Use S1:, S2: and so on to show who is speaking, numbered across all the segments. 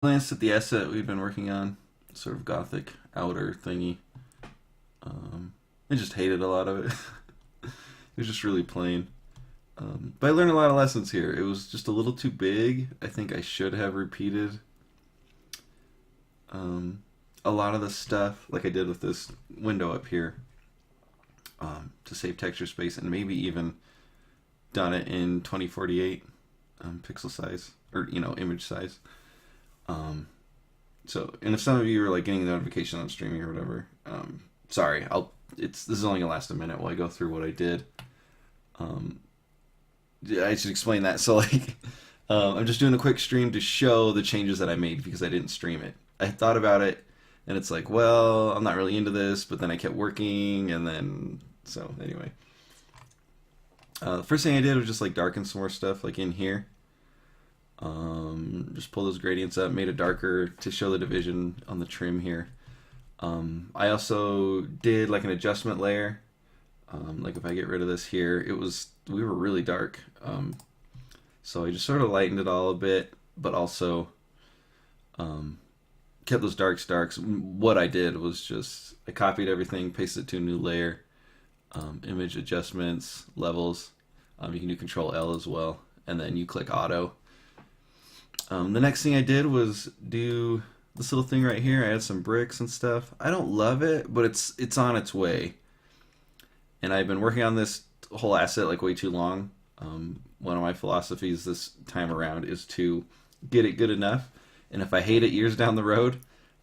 S1: Glanced at the asset we've been working on, sort of gothic outer thingy. I just hated a lot of it. It was just really plain. But I learned a lot of lessons here. It was just a little too big. I think I should have repeated um, a lot of the stuff, like I did with this window up here, to save texture space, and maybe even done it in 2048 pixel size, or image size. Um, and if some of you are like getting a notification on streaming or whatever, sorry. This is only gonna last a minute while I go through what I did. Um, yeah, I should explain that. So like, I'm just doing a quick stream to show the changes that I made because I didn't stream it. I thought about it, and it's like, well, I'm not really into this, but then I kept working, and then so anyway. The first thing I did was just like darken some more stuff like in here. Just pull those gradients up, made it darker to show the division on the trim here. I also did like an adjustment layer. Like if I get rid of this here, we were really dark. So I just sort of lightened it all a bit, but also kept those darks. What I did was just I copied everything, pasted it to a new layer, image adjustments, levels. You can do Control L as well, and then you click Auto. The next thing I did was do this little thing right here. I had some bricks and stuff. I don't love it, but it's on its way. And I've been working on this whole asset like way too long. One of my philosophies this time around is to get it good enough, and if I hate it years down the road,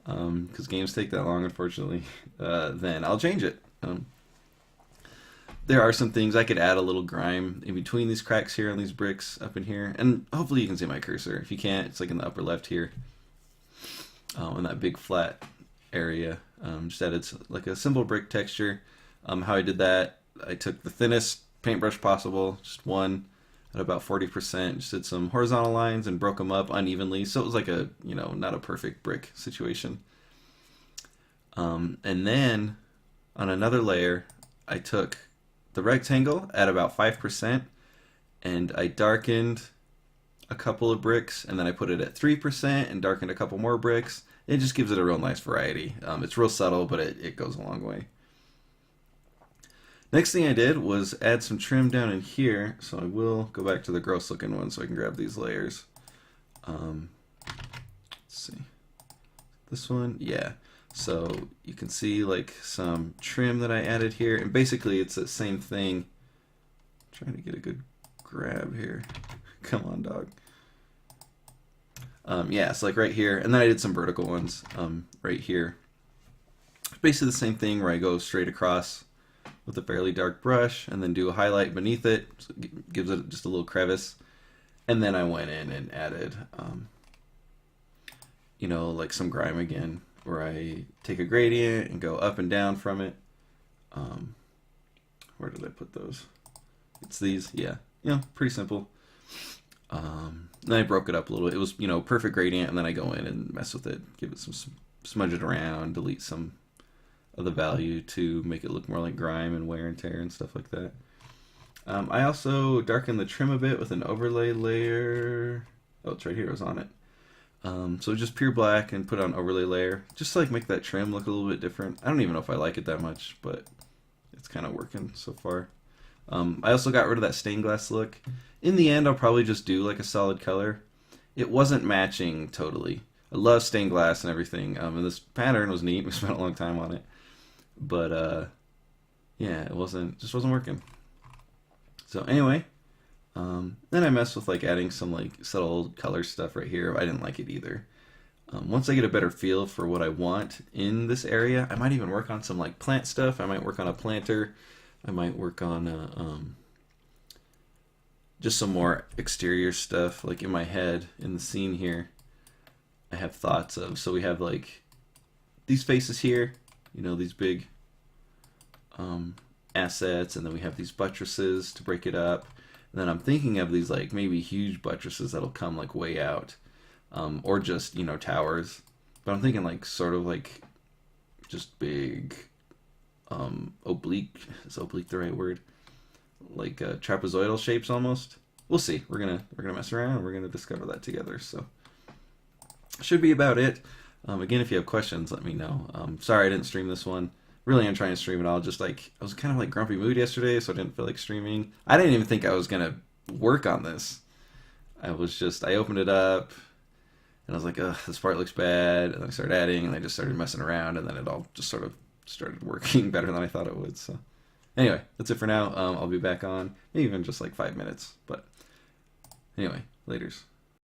S1: because games take that long, unfortunately, then I'll change it. There are some things I could add a little grime in between these cracks here and these bricks up in here, and hopefully you can see my cursor. If you can't, it's like in the upper left here, in that big flat area. Just added like a simple brick texture. How I did that, I took the thinnest paintbrush possible, just one, at about 40%. Just did some horizontal lines and broke them up unevenly, so it was like a not a perfect brick situation. And then on another layer, I took the rectangle at about 5%, and I darkened a couple of bricks, and then I put it at 3% and darkened a couple more bricks. It just gives it a real nice variety. It's real subtle, but it goes a long way. Next thing I did was add some trim down in here, so I will go back to the gross looking one so I can grab these layers. Let's see. This one, yeah. So you can see like some trim that I added here, and basically it's the same thing. I'm trying to get a good grab here. Come on, dog. Yeah, so like right here, and then I did some vertical ones right here. Basically the same thing where I go straight across with a fairly dark brush and then do a highlight beneath it, so it gives it just a little crevice. And then I went in and added, like some grime again, where I take a gradient and go up and down from it. Where did I put those? It's these, yeah. Pretty simple. Then I broke it up a little bit. It was, perfect gradient, and then I go in and mess with it, give it some smudge it around, delete some of the value to make it look more like grime and wear and tear and stuff like that. I also darkened the trim a bit with an overlay layer. Oh, it's right here. It was on it. So just pure black and put on overlay layer, just to like make that trim look a little bit different. I don't even know if I like it that much, but it's kind of working so far. I also got rid of that stained glass look. In the end, I'll probably just do like a solid color. It wasn't matching totally. I love stained glass and everything, and this pattern was neat. We spent a long time on it, but yeah, it just wasn't working. So anyway, then I messed with like adding some like subtle color stuff right here. I didn't like it either. Once I get a better feel for what I want in this area, I might even work on some like plant stuff. I might work on a planter. I might work on just some more exterior stuff, like in my head, in the scene here. I have thoughts of, so we have like these faces here, these big assets, and then we have these buttresses to break it up. And then I'm thinking of these like maybe huge buttresses that'll come like way out, or just towers. But I'm thinking like sort of like just big oblique. Is oblique the right word? Like trapezoidal shapes almost. We'll see. We're gonna mess around and we're gonna discover that together. So should be about it. Again, if you have questions, let me know. Sorry I didn't stream this one. Really, I'm trying to stream it all. Just like I was kind of like grumpy mood yesterday, so I didn't feel like streaming. I didn't even think I was gonna work on this. I opened it up and I was like, ugh, this part looks bad. And I started adding, and I just started messing around, and then it all just sort of started working better than I thought it would. So anyway, that's it for now. I'll be back on maybe even just like 5 minutes. But anyway, laters.